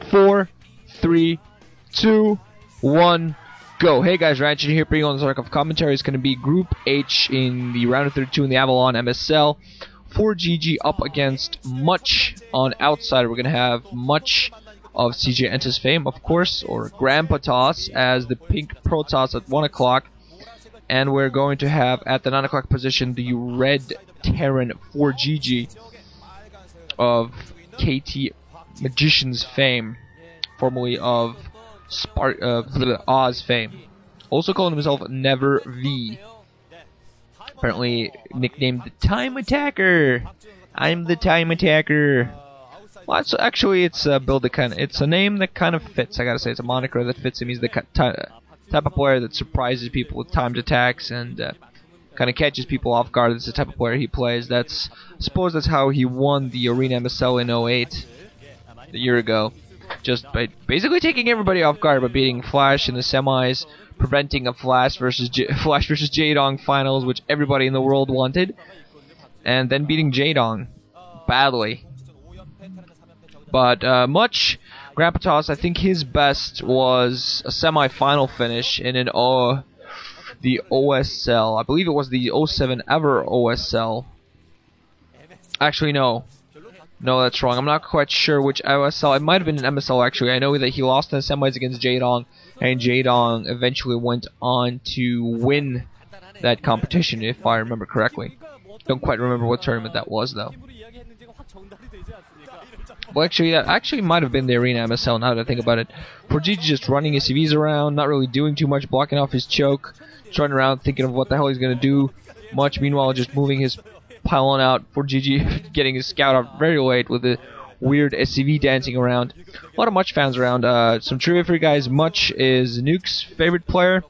4, 3, 2, 1, go. Hey guys, Ratchet here, bringing on this arc of commentary. It's going to be Group H in the round of 32 in the Avalon MSL. ForGG up against Much on outside. We're going to have Much of CJ Entus fame, of course, or Grandpa Toss as the pink protoss at 1 o'clock. And we're going to have at the 9 o'clock position the red terran ForGG of KT Magicians fame, formerly of Oz fame. Also calling himself Never V. Apparently nicknamed the Time Attacker. I'm the Time Attacker. Well, it's a build that it's a name that kind of fits. I gotta say, it's a moniker that fits him. He's the type of player that surprises people with timed attacks and kind of catches people off guard. That's the type of player he plays. I suppose that's how he won the Arena MSL in 08, a year ago. Just by basically taking everybody off guard by beating Flash in the semis, preventing a Flash versus Jaedong finals, which everybody in the world wanted, and then beating Jaedong badly. But Much, Grandpa Toss, I think his best was a semi-final finish in the OSL. I believe it was the 07 ever OSL. Actually, no. No, that's wrong. I'm not quite sure which OSL. It might have been an MSL, actually. I know that he lost in the semis against Jaedong, and Jaedong eventually went on to win that competition, if I remember correctly. Don't quite remember what tournament that was, though. Well, actually, that actually might have been the Arena MSL, now that I think about it. ForGG just running his CVs around, not really doing too much, blocking off his choke, just running around thinking of what the hell he's going to do. Much, meanwhile, just moving his pylon out. ForGG getting his scout out very late with the weird SCV dancing around. A lot of Much fans around. Some trivia for you guys. Much is Nuke's favorite player.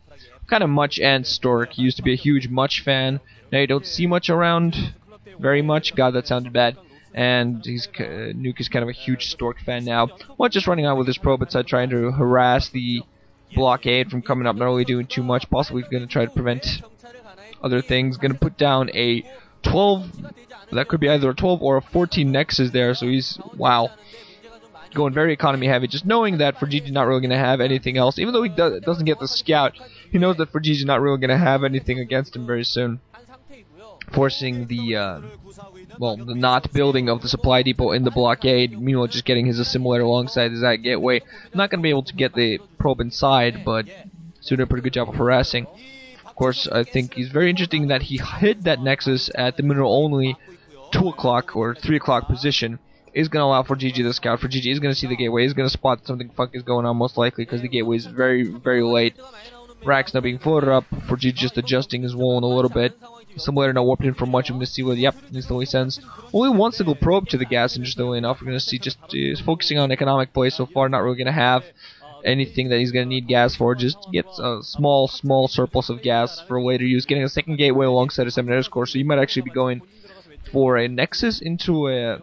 Kind of Much and Stork. He used to be a huge Much fan. Now you don't see Much around very much. God, that sounded bad. And Nuke is kind of a huge Stork fan now. Much just running out with his probe outside, trying to harass the blockade from coming up, not really doing too much, possibly going to try to prevent other things. Going to put down a 12, that could be either a 12 or a 14 Nexus there, so he's, wow, going very economy heavy, just knowing that ForGG is not really going to have anything else. Even though he doesn't get the scout, he knows that ForGG is not really going to have anything against him very soon, forcing the not building of the supply depot in the blockade, meanwhile just getting his assimilator alongside his gateway. Not going to be able to get the probe inside, but he's doing a pretty good job of harassing. Of course, I think he's very interesting that he hid that Nexus at the mineral only 2 o'clock or 3 o'clock position. Is going to allow ForGG to scout. ForGG is going to see the gateway. He's going to spot something funky is going on, most likely, because the gateway is very, very late. Racks now being floated up. ForGG just adjusting his wall in a little bit. Assimilator now warped in for Much. I'm going to see what, yep, instantly sends only one single probe to the gas, interestingly enough. We're going to see just focusing on economic play so far, not really going to have anything that he's going to need gas for. Just gets a small surplus of gas for later use. Getting a second gateway alongside a Seminary's core, so you might actually be going for a Nexus into a...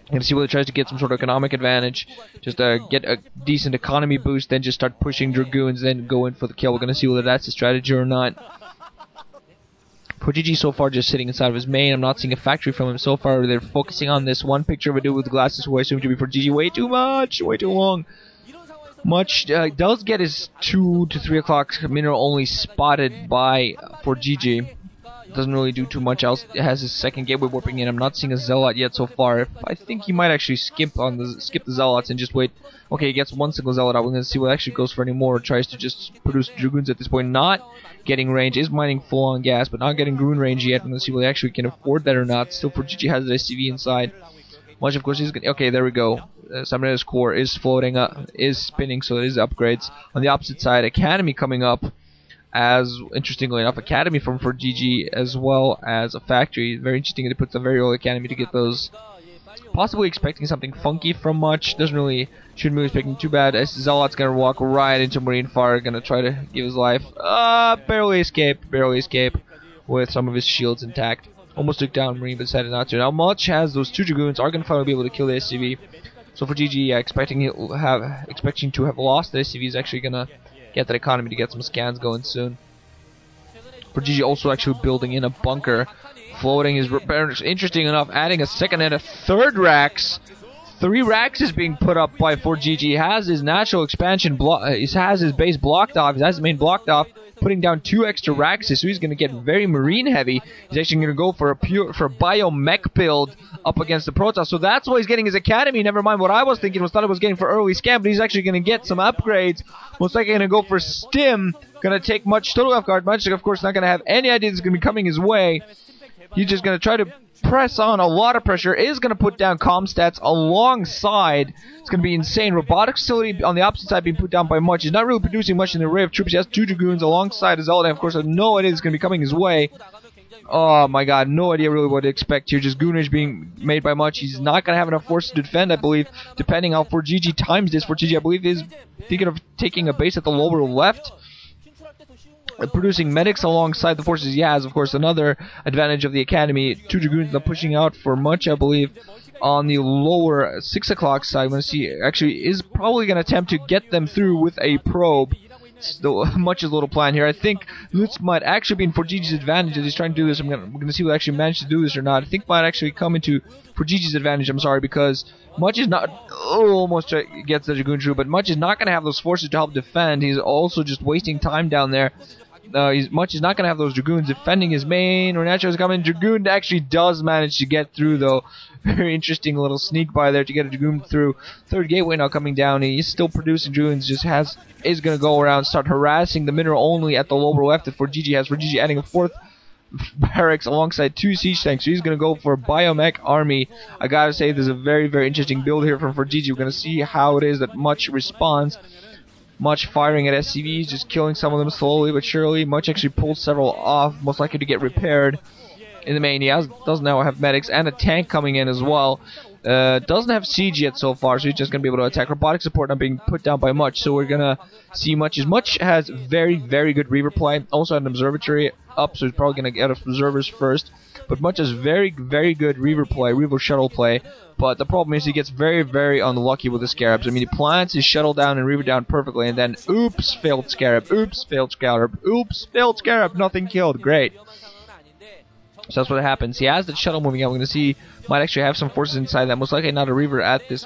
And see whether he tries to get some sort of economic advantage, just get a decent economy boost, then just start pushing Dragoons, then go in for the kill. We're going to see whether that's a strategy or not. ForGG so far just sitting inside of his main. I'm not seeing a factory from him so far. They're focusing on this one picture of a dude with glasses who I assume to be ForGG. Way too much, way too long. Much does get his 2 to 3 o'clock mineral only spotted by ForGG. Doesn't really do too much else. It has his second gateway warping in. I'm not seeing a Zealot yet so far. I think he might actually skip the Zealots and just wait. Okay, he gets one single Zealot out. We're going to see what actually goes for any more. Tries to just produce Dragoons at this point. Not getting range. Is mining full on gas, but not getting Dragoon range yet. We're going to see whether they actually can afford that or not. Still, ForGG has the SCV inside. Much, of course, is going. Okay, there we go. Summoner's core is floating up, is spinning, so it is upgrades. On the opposite side, Academy coming up. As interestingly enough, Academy from ForGG as well as a factory. Very interesting that it puts a very old Academy to get those. Possibly expecting something funky from Much. Shouldn't really expecting too bad. Zealot's gonna walk right into Marine Fire, gonna try to give his life. Barely escape with some of his shields intact. Almost took down Marine, but decided not to. Now Much has those 2 Dragoons, are gonna finally be able to kill the SCV. So ForGG, expecting to have lost the SCV, is actually gonna get that economy to get some scans going soon. ForGG also actually building in a bunker, floating his repairs. Interesting enough, adding a second and a third racks. 3 racks is being put up by ForGG. He has his natural expansion he has his base blocked off. He has his main blocked off, putting down 2 extra racks, so he's going to get very marine heavy. He's actually going to go for a biomech build up against the protoss. So that's why he's getting his academy. Never mind what I was thinking, thought I was getting for early scam, but he's actually going to get some upgrades. Most likely going to go for stim. Going to take much total off guard. Much, of course, not going to have any idea that's going to be coming his way. He's just going to try to press on. A lot of pressure. Is going to put down comm stats alongside. It's going to be insane. Robotics facility on the opposite side being put down by Much. He's not really producing much in the array of troops. He has 2 Dragoons alongside his Zelda. Of course, I have no idea it's going to be coming his way. Oh my god, no idea really what to expect here. Just Goonage being made by Much. He's not going to have enough force to defend, I believe, depending how ForGG times this. ForGG, I believe, is thinking of taking a base at the lower left. Producing medics alongside the forces he has, of course, another advantage of the academy. 2 Dragoons now pushing out for Much, I believe, on the lower 6 o'clock side. I'm going to see, actually, is probably going to attempt to get them through with a probe. Still, Much's little plan here. I think Lutz might actually be in ForGG's advantage as he's trying to do this. We're going to see who actually managed to do this or not. I think might actually come into ForGG's advantage, I'm sorry, because Much is not, almost gets the Dragoon through, but Much is not going to have those forces to help defend. He's also just wasting time down there. Much is not going to have those Dragoons defending his main. Renacho is coming. Dragoon actually does manage to get through, though. Very interesting little sneak by there to get a Dragoon through. 3rd gateway now coming down. He's still producing Dragoons. Is going to go around, start harassing the mineral only at the lower left that ForGG has. ForGG adding a 4th barracks alongside 2 siege tanks. So he's going to go for a biomech army. I gotta say, there's a very, very interesting build here from ForGG. We're going to see how it is that Much responds. Much firing at SCVs, just killing some of them slowly but surely. Much actually pulled several off, most likely to get repaired in the main. He does now have medics and a tank coming in as well. Doesn't have siege yet so far, so he's just going to be able to attack. Robotic support not being put down by Much, so we're going to see Much has very, very good Reaver play. Also had an observatory up, so he's probably going to get observers first. But Much has very, very good Reaver play, Reaver shuttle play. But the problem is he gets very, very unlucky with the Scarabs. I mean, he plants his shuttle down and Reaver down perfectly, and then oops, failed Scarab, oops, failed Scarab, oops, failed Scarab, nothing killed, great. So that's what happens. He has the shuttle moving out. We're going to see, might actually have some forces inside that. Most likely not a Reaver at this,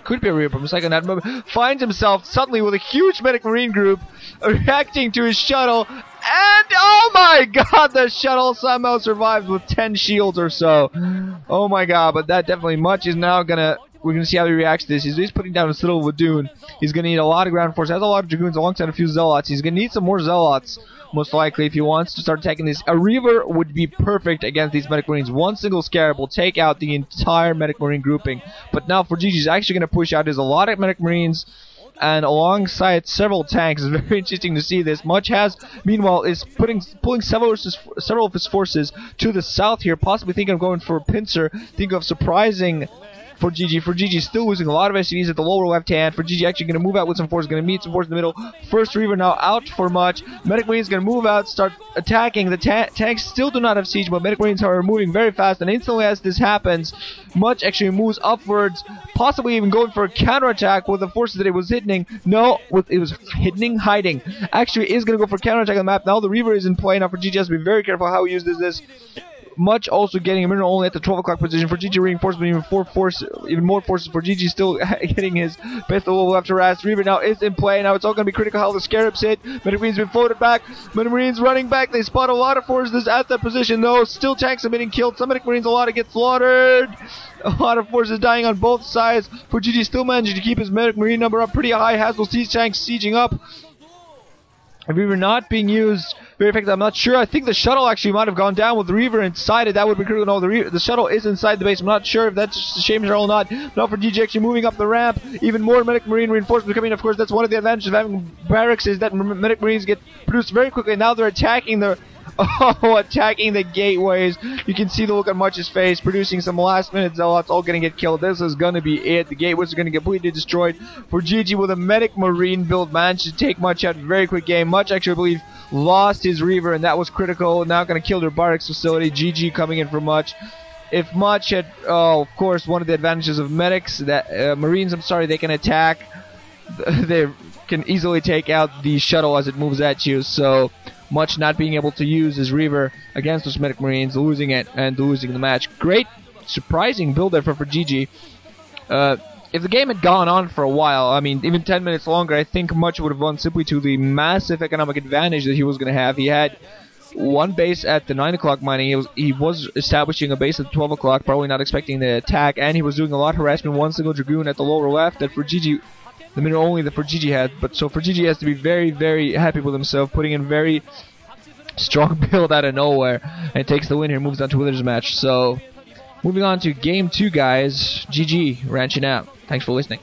could be a Reaver, but most likely not. Finds himself suddenly with a huge medic marine group reacting to his shuttle. And, oh my god, the shuttle somehow survives with 10 shields or so. Oh my god, but that definitely Much is now gonna, we're gonna see how he reacts to this. He's putting down a Citadel Wadoon. He's gonna need a lot of ground force, has a lot of Dragoons alongside a few Zealots. He's gonna need some more Zealots, most likely, if he wants to start attacking this. A Reaver would be perfect against these Medic Marines. One single Scarab will take out the entire Medic Marine grouping. But now ForGG is actually gonna push out his allotted Medic Marines, and alongside several tanks. It's very interesting to see this. Much has, meanwhile, is pulling several of his forces to the south here, possibly thinking of going for a pincer, thinking of surprising ForGG. ForGG is still losing a lot of SCVs at the lower left hand. ForGG actually going to move out with some force, going to meet some force in the middle. First Reaver now out for Much. Medic Marines going to move out, start attacking. The tanks still do not have siege, but Medic Marines are moving very fast, and instantly as this happens, Much actually moves upwards, possibly even going for a counterattack with the forces that it was hitting. No, it was hiding. Actually is going to go for a counterattack on the map. Now the Reaver is in play. Now ForGG has to be very careful how he uses this. Much also getting a mineral only at the 12 o'clock position. ForGG reinforcement, even more forces. ForGG still getting his best level left harass. Reaver now is in play. Now it's all going to be critical how the Scarabs hit. Medic Marines been floated back. Medic Marines running back. They spot a lot of forces at that position. No, still tanks have been killed. Some Medic Marines, a lot of get slaughtered. A lot of forces dying on both sides. ForGG still managing to keep his Medic Marine number up pretty high. Has those siege tanks sieging up. Reaver not being used very effective. I'm not sure. I think the shuttle actually might have gone down with the Reaver inside it. That would be critical. No, the shuttle is inside the base. I'm not sure if that's just a shame shuttle or not. Now ForGG actually moving up the ramp. Even more Medic Marine reinforcements coming in. Of course, that's one of the advantages of having barracks is that Medic Marines get produced very quickly. Now they're attacking attacking the gateways. You can see the look on Much's face, producing some last-minute Zealots, all going to get killed. This is going to be it. The gateways are going to get completely destroyed. ForGG with a Medic Marine build managed to take Much out. Very quick game. Much actually, I believe, lost his Reaver, and that was critical. Now going to kill their barracks facility. GG coming in for Much. If Much had, of course, one of the advantages of medics, that Marines, I'm sorry, they can attack. They can easily take out the shuttle as it moves at you, so Much not being able to use his Reaver against those Medic Marines, losing it and losing the match. Great, surprising build there for ForGG. If the game had gone on for a while, I mean, even 10 minutes longer, I think much would have won simply to the massive economic advantage that he was going to have. He had one base at the 9 o'clock mining. He was establishing a base at 12 o'clock, probably not expecting the attack, and he was doing a lot of harassment. One single Dragoon at the lower left that ForGG, the minute only that ForGG had. But so ForGG has to be very, very happy with himself, putting in very strong build out of nowhere, and takes the win here, moves on to Withers match. So, moving on to game 2, guys. GG, ranching out. Thanks for listening.